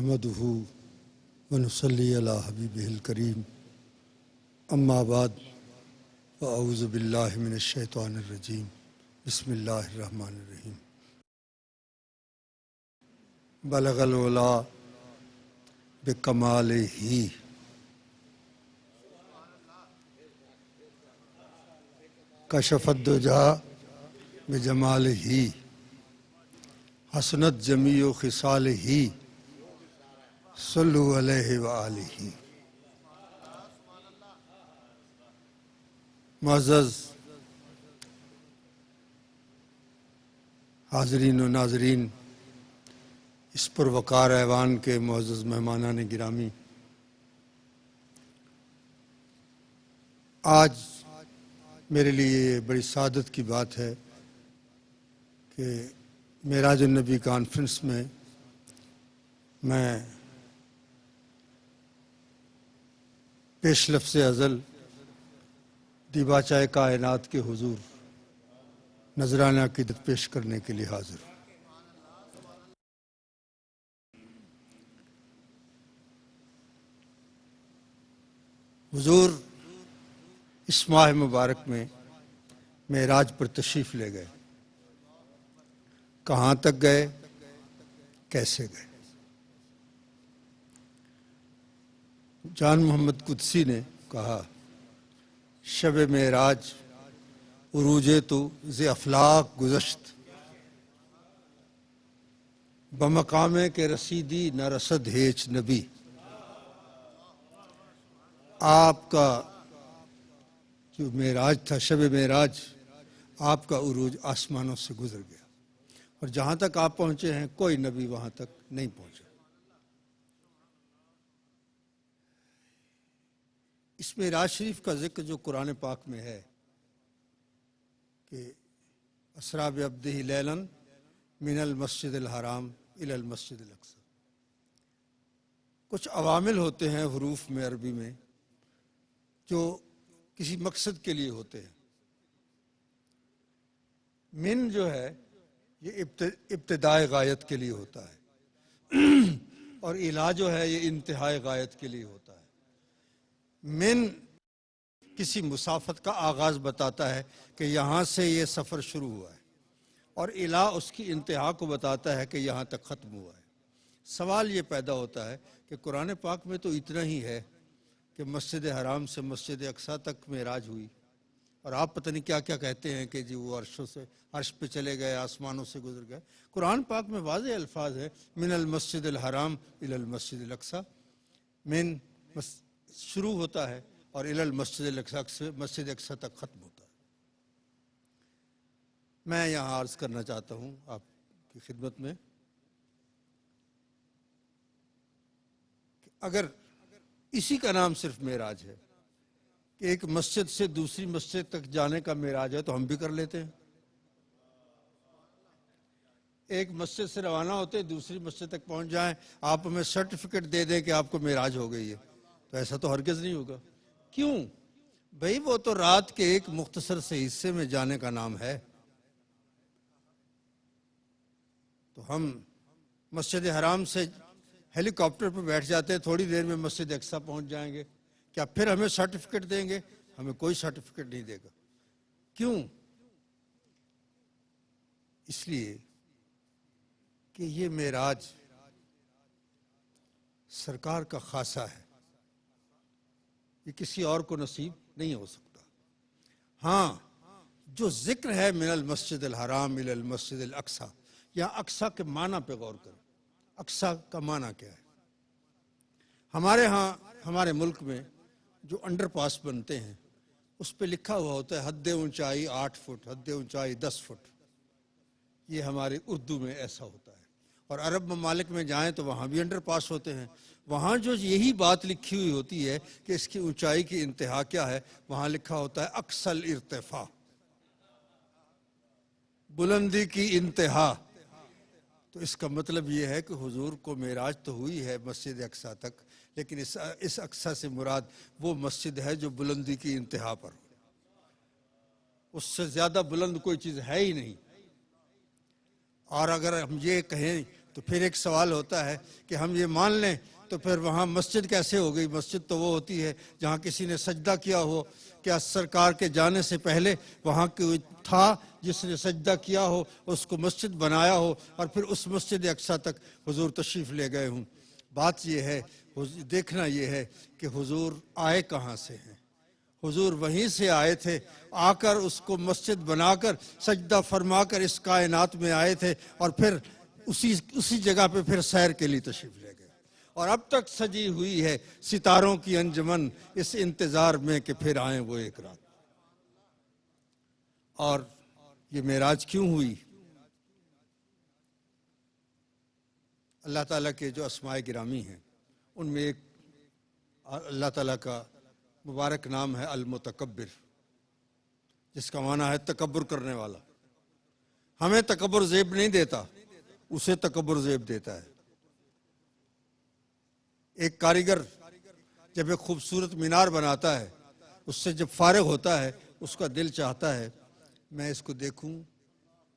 نحمده ونصلي على حبیبہ الکریم اما بعد فاعوذ باللہ من الشیطان الرجیم بسم اللہ الرحمن الرحیم بلغ العلا بکمالہ کشف الدجی بجمالہ حسنت جمیع خصالہ صلو علیہ وآلہ۔ معزز حاضرین و ناظرین، اس پروقار ایوان کے معزز مہمانان گرامی، آج میرے لیے بڑی سعادت کی بات ہے کہ معراج النبی کانفرنس میں میں پیش لفظ ازل دیباچہ کائنات کے حضور نذرانہ عقیدت پیش کرنے کے لیے حاضر ہوں۔ حضور اس ماہ مبارک میں معراج پر تشریف لے گئے۔ کہاں تک گئے، کیسے گئے؟ جان محمد قدسی نے کہا، شب معراج عروج تو ز افلاق گذشت، بمقام کے رسیدی نہ رسد ہیچ نبی۔ آپ کا جو معراج تھا، شب معراج، آپ کا عروج آسمانوں سے گزر گیا، اور جہاں تک آپ پہنچے ہیں کوئی نبی وہاں تک نہیں پہنچا۔ اس معراج شریف کا ذکر جو قرآن پاک میں ہے کہ اسریٰ بعبدہ لیلا من المسجد الحرام الی المسجد الاقصی، کچھ عوامل ہوتے ہیں حروف میں، عربی میں، جو کسی مقصد کے لیے ہوتے ہیں۔ من جو ہے یہ ابتدائے غایت کے لیے ہوتا ہے، اور الا جو ہے یہ انتہائی غایت کے لیے ہوتا ہے۔ من کسی مسافت کا آغاز بتاتا ہے کہ یہاں سے یہ سفر شروع ہوا ہے، اور الا اس کی انتہا کو بتاتا ہے کہ یہاں تک ختم ہوا ہے۔ سوال یہ پیدا ہوتا ہے کہ قرآن پاک میں تو اتنا ہی ہے کہ مسجد حرام سے مسجد اقصیٰ تک معراج ہوئی، اور آپ پتہ نہیں کیا کیا کہتے ہیں کہ جی وہ عرش پہ چلے گئے، آسمانوں سے گزر گئے۔ قرآن پاک میں واضح الفاظ ہے، من المسجد الحرام الی المسجد الاقصی، من شروع ہوتا ہے اور الی المسجد الاقصی سے مسجد اقصیٰ تک ختم ہوتا ہے۔ میں یہاں عرض کرنا چاہتا ہوں آپ کی خدمت میں کہ اگر اسی کا نام صرف معراج ہے کہ ایک مسجد سے دوسری مسجد تک جانے کا معراج ہے تو ہم بھی کر لیتے ہیں۔ ایک مسجد سے روانہ ہوتے دوسری مسجد تک پہنچ جائیں، آپ ہمیں سرٹیفکیٹ دے دیں کہ آپ کو معراج ہو گئی ہے، تو ایسا تو ہرگز نہیں ہوگا۔ کیوں؟ بھئی وہ تو رات کے ایک مختصر سے حصے میں جانے کا نام ہے۔ تو ہم مسجد حرام سے ہیلی کاپٹر پہ بیٹھ جاتے ہیں، تھوڑی دیر میں مسجد اقصیٰ پہنچ جائیں گے، کیا پھر ہمیں سرٹیفکیٹ دیں گے؟ ہمیں کوئی سرٹیفکیٹ نہیں دے گا۔ کیوں؟ اس لیے کہ یہ معراج سرکار کا خاصہ ہے، یہ کسی اور کو نصیب نہیں ہو سکتا۔ ہاں، جو ذکر ہے من المسجد الحرام الی المسجد الاقصی، یہاں اقصی کے معنی پہ غور کریں۔ اقصی کا معنی کیا ہے؟ ہمارے ہاں، ہمارے ملک میں جو انڈر پاس بنتے ہیں اس پہ لکھا ہوا ہوتا ہے حد اونچائی 8 فٹ، حد اونچائی 10 فٹ۔ یہ ہمارے اردو میں ایسا ہوتا ہے، اور عرب ممالک میں جائیں تو وہاں بھی انڈر پاس ہوتے ہیں، وہاں جو یہی بات لکھی ہوئی ہوتی ہے کہ اس کی اونچائی کی انتہا کیا ہے، وہاں لکھا ہوتا ہے اقصی الارتفاع، بلندی کی انتہا۔ تو اس کا مطلب یہ ہے کہ حضور کو معراج تو ہوئی ہے مسجد اقصیٰ تک، لیکن اس اقصیٰ سے مراد وہ مسجد ہے جو بلندی کی انتہا پر ہو، اس سے زیادہ بلند کوئی چیز ہے ہی نہیں۔ اور اگر ہم یہ کہیں تو پھر ایک سوال ہوتا ہے کہ ہم یہ مان لیں تو پھر وہاں مسجد کیسے ہو گئی؟ مسجد تو وہ ہوتی ہے جہاں کسی نے سجدہ کیا ہو. کیا سرکار کے جانے سے پہلے وہاں کوئی تھا جس نے سجدہ کیا ہو، اس کو مسجد بنایا ہو اور پھر اس مسجد اقصیٰ تک حضور تشریف لے گئے ہوں؟ بات یہ ہے، دیکھنا یہ ہے کہ حضور آئے کہاں سے ہیں. حضور وہیں سے آئے تھے، آ کر اس کو مسجد بنا کر سجدہ فرما کر اس کائنات میں آئے تھے، اور پھر اسی جگہ پہ پھر سیر کے لیے تشریف لے گئے. اور اب تک سجی ہوئی ہے ستاروں کی انجمن اس انتظار میں کہ پھر آئیں وہ ایک رات. اور یہ معراج کیوں ہوئی؟ اللہ تعالیٰ کے جو اسماء گرامی ہیں ان میں ایک اللہ تعالیٰ کا مبارک نام ہے المتکبر، جس کا معنی ہے تکبر کرنے والا. ہمیں تکبر زیب نہیں دیتا، اسے تکبر زیب دیتا ہے. ایک کاریگر جب ایک خوبصورت مینار بناتا ہے، اس سے جب فارغ ہوتا ہے اس کا دل چاہتا ہے میں اس کو دیکھوں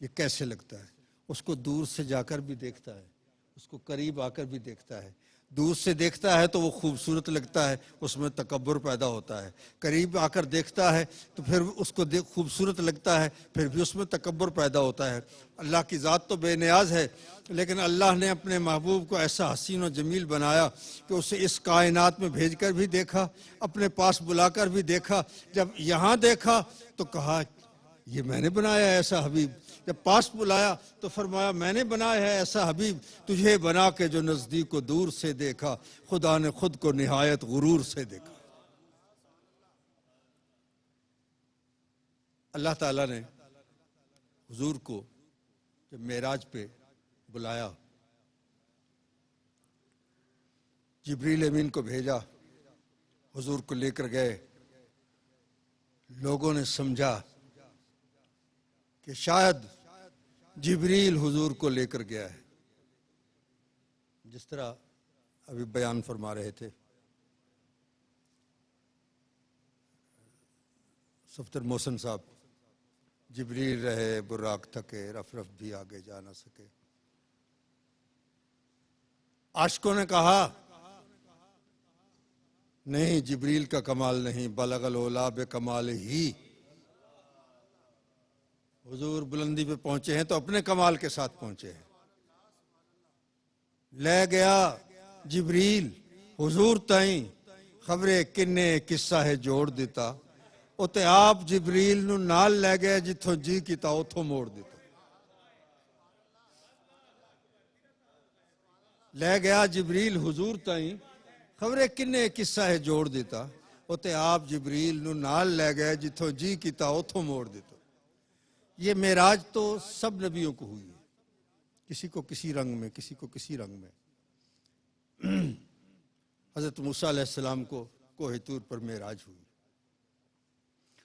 یہ کیسے لگتا ہے. اس کو دور سے جا کر بھی دیکھتا ہے، اس کو قریب آ کر بھی دیکھتا ہے. دور سے دیکھتا ہے تو وہ خوبصورت لگتا ہے، اس میں تکبر پیدا ہوتا ہے. قریب آ کر دیکھتا ہے تو پھر اس کو خوبصورت لگتا ہے، پھر بھی اس میں تکبر پیدا ہوتا ہے. اللہ کی ذات تو بے نیاز ہے، لیکن اللہ نے اپنے محبوب کو ایسا حسین و جمیل بنایا کہ اسے اس کائنات میں بھیج کر بھی دیکھا، اپنے پاس بلا کر بھی دیکھا. جب یہاں دیکھا تو کہا یہ میں نے بنایا ہے ایسا حبیب. جب پاس بلایا تو فرمایا میں نے بنایا ہے ایسا حبیب، تجھے بنا کے جو نزدیک کو دور سے دیکھا، خدا نے خود کو نہایت غرور سے دیکھا. اللہ تعالیٰ نے حضور کو جب معراج پہ بلایا، جبریل امین کو بھیجا، حضور کو لے کر گئے. لوگوں نے سمجھا کہ شاید جبریل حضور کو لے کر گیا ہے، جس طرح ابھی بیان فرما رہے تھے صفتر محسن صاحب. جبریل رہے براق تھکے، رف رف بھی آگے جا نہ سکے. عاشقوں نے کہا نہیں جبریل کا کمال نہیں، بلغ العلا بکمال ہی. حضور بلندی پہ پہنچے ہیں تو اپنے کمال کے ساتھ پہنچے ہیں. لے گیا جبریل حضور تائیں، خبرے کنے قصہ ہے جوڑ دیتا. اتے آپ جبریل نو نال لے گئے جتھوں جی کیتا اتھوں موڑ دیتا. لے گیا جبریل حضور تائیں، خبرے کنے قصہ ہے جوڑ دیتا. اتے آپ جبریل نو نال لے گئے جتھوں جی کیتا اتھوں موڑ دیتا. یہ معراج تو سب نبیوں کو ہوئی ہے، کسی کو کسی رنگ میں، کسی کو کسی رنگ میں. حضرت موسیٰ علیہ السلام کو کوہ طور پر معراج ہوئی.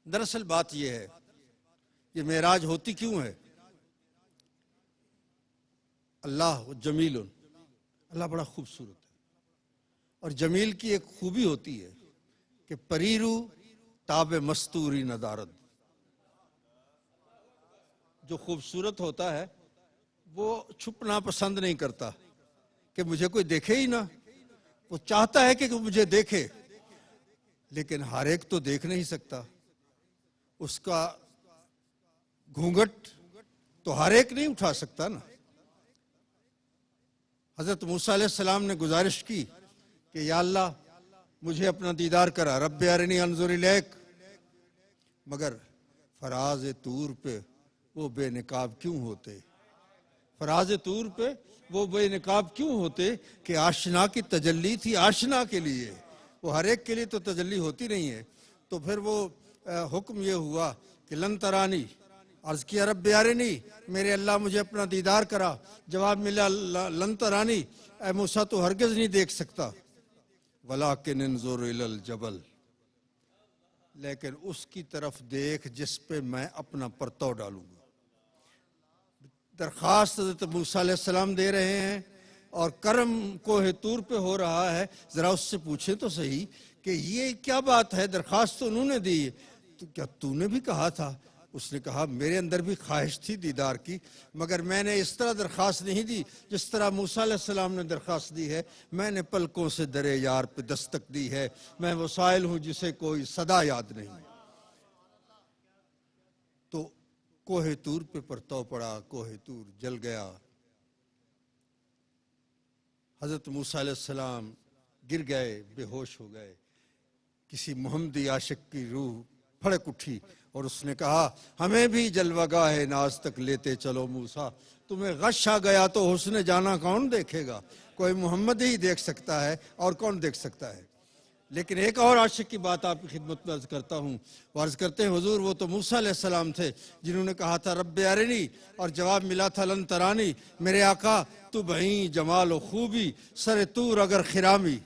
دراصل بات یہ ہے، یہ معراج ہوتی کیوں ہے؟ اللہ جمیل، اللہ بڑا خوبصورت ہے. اور جمیل کی ایک خوبی ہوتی ہے کہ پریرو تاب مستوری ندارد. جو خوبصورت ہوتا ہے وہ چھپنا پسند نہیں کرتا کہ مجھے کوئی دیکھے ہی نہ. وہ چاہتا ہے کہ مجھے دیکھے، لیکن ہر ایک تو دیکھ نہیں سکتا. اس کا گھونگٹ تو ہر ایک نہیں اٹھا سکتا نا. حضرت موسیٰ علیہ السلام نے گزارش کی کہ یا اللہ مجھے اپنا دیدار کرا، رب ارنی انظر الیک. مگر فراز طور پہ وہ بے نقاب کیوں ہوتے؟ فراز طور پہ وہ بے نقاب کیوں ہوتے کہ آشنا کی تجلی تھی آشنا کے لیے. وہ ہر ایک کے لیے تو تجلی ہوتی نہیں ہے. تو پھر وہ حکم یہ ہوا کہ لن ترانی. عرض کیا رب ارنی، میرے اللہ مجھے اپنا دیدار کرا. جواب ملا لن ترانی، اے موسیٰ تو ہرگز نہیں دیکھ سکتا. ولیکن انظر الی الجبل، لیکن اس کی طرف دیکھ جس پہ میں اپنا پرتو ڈالوں گا. درخواست حضرت موسیٰ علیہ السلام دے رہے ہیں اور کرم کوہ طور پہ ہو رہا ہے. ذرا اس سے پوچھیں تو صحیح کہ یہ کیا بات ہے، درخواست تو انہوں نے دی، تو کیا تو نے بھی کہا تھا اس نے کہا میرے اندر بھی خواہش تھی دیدار کی، مگر میں نے اس طرح درخواست نہیں دی جس طرح موسیٰ علیہ السلام نے درخواست دی ہے۔ میں نے پلکوں سے در یار پہ دستک دی ہے، میں وہ سائل ہوں جسے کوئی صدا یاد نہیں۔ تو کوہ طور پہ پرتو پڑا، کوہ طور جل گیا، حضرت موسیٰ علیہ السلام گر گئے، بے ہوش ہو گئے۔ کسی محمدی عاشق کی روح پھڑک اٹھی اور اس نے کہا ہمیں بھی جلوہ گاہ ناز تک لیتے چلو موسیٰ، تمہیں غش آ گیا تو حسن جانا کون دیکھے گا؟ کوئی محمد ہی دیکھ سکتا ہے، اور کون دیکھ سکتا ہے؟ لیکن ایک اور عاشق کی بات آپ کی خدمت میں عرض کرتا ہوں۔ وہ عرض کرتے ہیں حضور وہ تو موسیٰ علیہ السلام تھے جنہوں نے کہا تھا رب ارنی، اور جواب ملا تھا لن ترانی۔ میرے آقا تو بہیں جمال و خوبی، سر طور اگر خرامی۔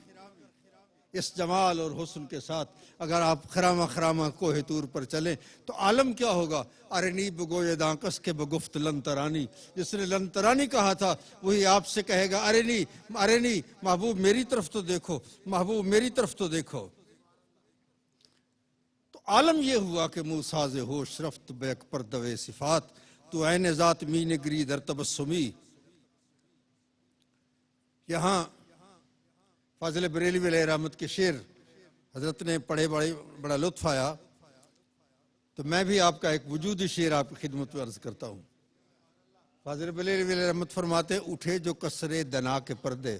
اس جمال اور حسن کے ساتھ اگر آپ خرامہ خرامہ کوہ طور پر چلیں تو عالم کیا ہوگا؟ ارنی بگوئے دانکس کے بگفت لن ترانی۔ جس نے لن ترانی کہا تھا وہی آپ سے کہے گا ارنی ارنی، محبوب میری طرف تو دیکھو، محبوب میری طرف تو دیکھو۔ تو عالم یہ ہوا کہ موساز ہوش رفت بیک پردوے صفات، تو عین ذات می نگری در تبسمی۔ یہاں فاضل بریلوی علیہ رحمت کے شعر حضرت نے پڑھے، بڑا لطف آیا، تو میں بھی آپ کا ایک وجودی شعر آپ کی خدمت میں عرض کرتا ہوں۔ فاضل بریلوی علیہ رحمت فرماتے اٹھے جو کسرے دنا کے پردے،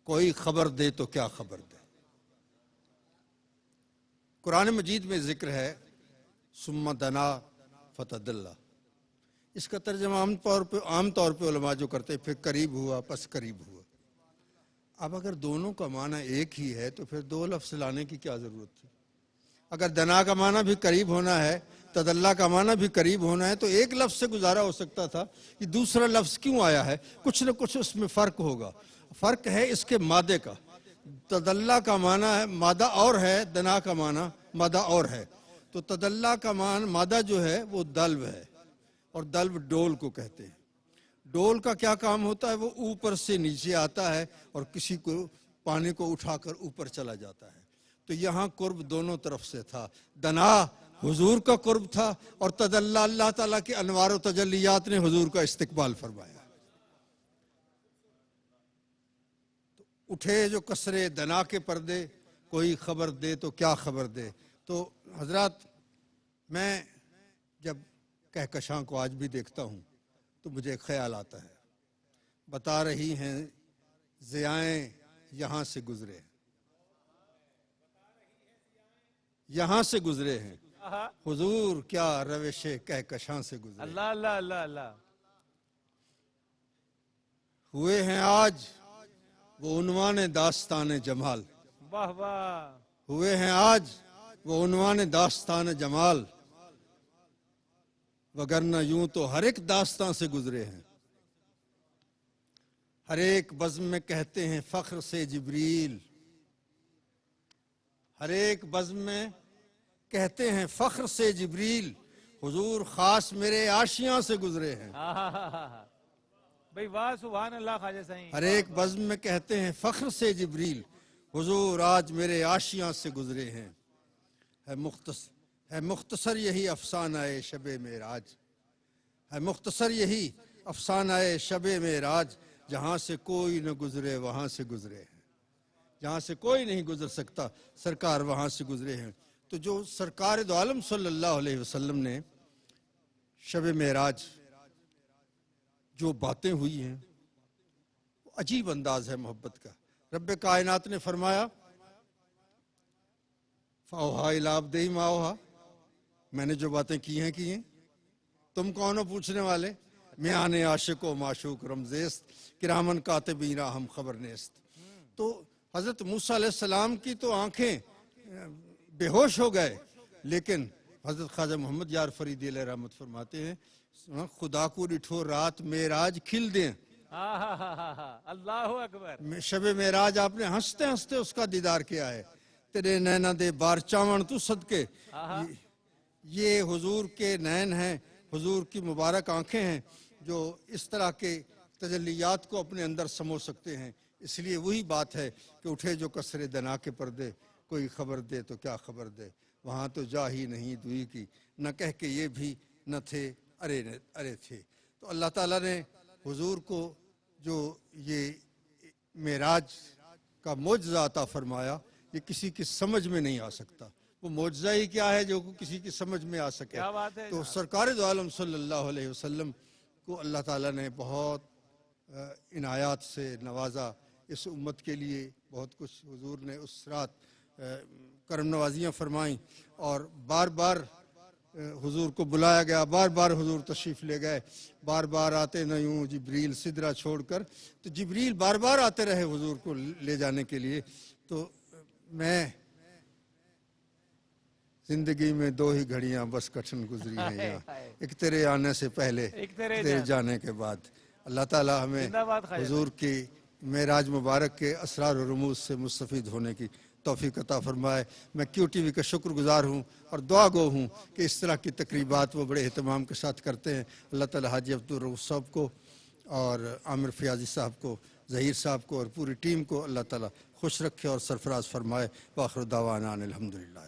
کوئی خبر دے تو کیا خبر دے۔ قرآن مجید میں ذکر ہے ثم دنا فتدلی، اس کا ترجمہ عام طور پہ علماء جو کرتے ہیں پھر قریب ہوا پس قریب ہوا۔ اب اگر دونوں کا معنی ایک ہی ہے تو پھر دو لفظ لانے کی کیا ضرورت تھی؟ اگر دنا کا معنی بھی قریب ہونا ہے، تدلہ کا معنی بھی قریب ہونا ہے، تو ایک لفظ سے گزارا ہو سکتا تھا، یہ دوسرا لفظ کیوں آیا ہے؟ کچھ نہ کچھ اس میں فرق ہوگا۔ فرق ہے اس کے مادے کا۔ تدلہ کا معنی ہے مادہ اور ہے، دنا کا معنی مادہ اور ہے۔ تو تدلہ کا معنی مادہ جو ہے وہ دلو ہے، اور دلو ڈول کو کہتے ہیں۔ ڈول کا کیا کام ہوتا ہے؟ وہ اوپر سے نیچے آتا ہے اور کسی کو پانی کو اٹھا کر اوپر چلا جاتا ہے۔ تو یہاں قرب دونوں طرف سے تھا، دنا حضور کا قرب تھا، اور تدلہ اللہ تعالیٰ کے انوار و تجلیات نے حضور کا استقبال فرمایا۔ تو اٹھے جو کسرے دنا کے پردے، کوئی خبر دے تو کیا خبر دے۔ تو حضرات میں جب کہکشاں کو آج بھی دیکھتا ہوں تو مجھے ایک خیال آتا ہے، بتا رہی ہیں ضیائیں یہاں سے گزرے، یہاں سے گزرے ہیں حضور کیا روش کہکشاں سے گزرے۔ اللہ اللہ اللہ اللہ، ہوئے ہیں آج وہ عنوان داستان جمال، واہ واہ، ہوئے ہیں آج وہ عنوان داستان جمال، وگرنہ یوں تو ہر ایک داستان سے گزرے ہیں۔ ہر ایک بزم میں کہتے ہیں فخر سے جبریل، ہر ایک بزم میں کہتے ہیں فخر سے جبریل، حضور خاص میرے آشیاں سے گزرے ہیں۔ بھئی واہ سبحان اللہ خواجہ سائیں۔ ہر ایک بزم میں کہتے ہیں فخر سے جبریل، حضور آج میرے آشیاں سے گزرے ہیں۔ ہے مختصر یہی افسانہ شب معراج، ہے مختصر یہی افسانہ شب معراج، جہاں سے کوئی نہ گزرے وہاں سے گزرے ہیں، جہاں سے کوئی نہیں گزر سکتا سرکار وہاں سے گزرے ہیں۔ تو جو سرکار دو عالم صلی اللہ علیہ وسلم نے شب معراج جو باتیں ہوئی ہیں، وہ عجیب انداز ہے محبت کا۔ رب کائنات نے فرمایا فَأَوْحَا إِلَىٰ عَبْدِهِ مَا أَوْحَا، میں نے جو باتیں کی ہیں، تم کون ہو پوچھنے والے؟ میان عاشق و معشوق رمزیست، کرامن کاتبین ہم خبر نیست۔ تو حضرت موسیٰ علیہ السلام کی تو آنکھیں بے ہوش ہو گئے، لیکن حضرت خواجہ محمد یار فریدی علیہ رحمت فرماتے ہیں خدا کو ڈٹھو رات معراج کھل دیں۔ اللہ اکبر، شب معراج آپ نے ہنستے ہنستے اس کا دیدار کیا ہے۔ تیرے نینا دے بار چاون تو صدقے، یہ حضور کے نین ہیں، حضور کی مبارک آنکھیں ہیں جو اس طرح کے تجلیات کو اپنے اندر سمو سکتے ہیں۔ اس لیے وہی بات ہے کہ اٹھے جو کسرے دنا کے پردے، کوئی خبر دے تو کیا خبر دے۔ وہاں تو جا ہی نہیں دوئی کی، نہ کہہ کے یہ بھی نہ تھے ارے تھے۔ تو اللہ تعالیٰ نے حضور کو جو یہ معراج کا معجزہ عطا فرمایا، یہ کسی کی سمجھ میں نہیں آ سکتا۔ وہ معجزہ ہی کیا ہے جو کسی کی سمجھ میں آ سکے؟ کیا بات ہے تو جناب۔ سرکار دو عالم صلی اللہ علیہ وسلم کو اللہ تعالیٰ نے بہت عنایات سے نوازا۔ اس امت کے لیے بہت کچھ حضور نے اس رات کرم نوازیاں فرمائیں، اور بار بار حضور کو بلایا گیا، بار بار حضور تشریف لے گئے، بار بار آتے نہ یوں جبریل سدرہ چھوڑ کر، تو جبریل بار بار آتے رہے حضور کو لے جانے کے لیے۔ تو میں زندگی میں دو ہی گھڑیاں بس کٹھن گزری ہیں یہاں، ایک تیرے آنے سے پہلے، ایک تیرے تیرے جانے کے بعد۔ اللہ تعالیٰ ہمیں زندہ باد خواجہ حضور کی معراج مبارک کے اسرار و رموز سے مستفید ہونے کی توفیق عطا فرمائے۔ میں کیو ٹی وی کا شکر گزار ہوں اور دعا گو ہوں کہ اس طرح کی تقریبات وہ بڑے اہتمام کے ساتھ کرتے ہیں۔ اللہ تعالیٰ حاجی عبدالرؤوف صاحب کو اور عامر فیاضی صاحب کو، ظہیر صاحب کو اور پوری ٹیم کو اللہ تعالیٰ خوش رکھے اور سرفراز فرمائے۔ وآخر دعوانا ان الحمدللہ۔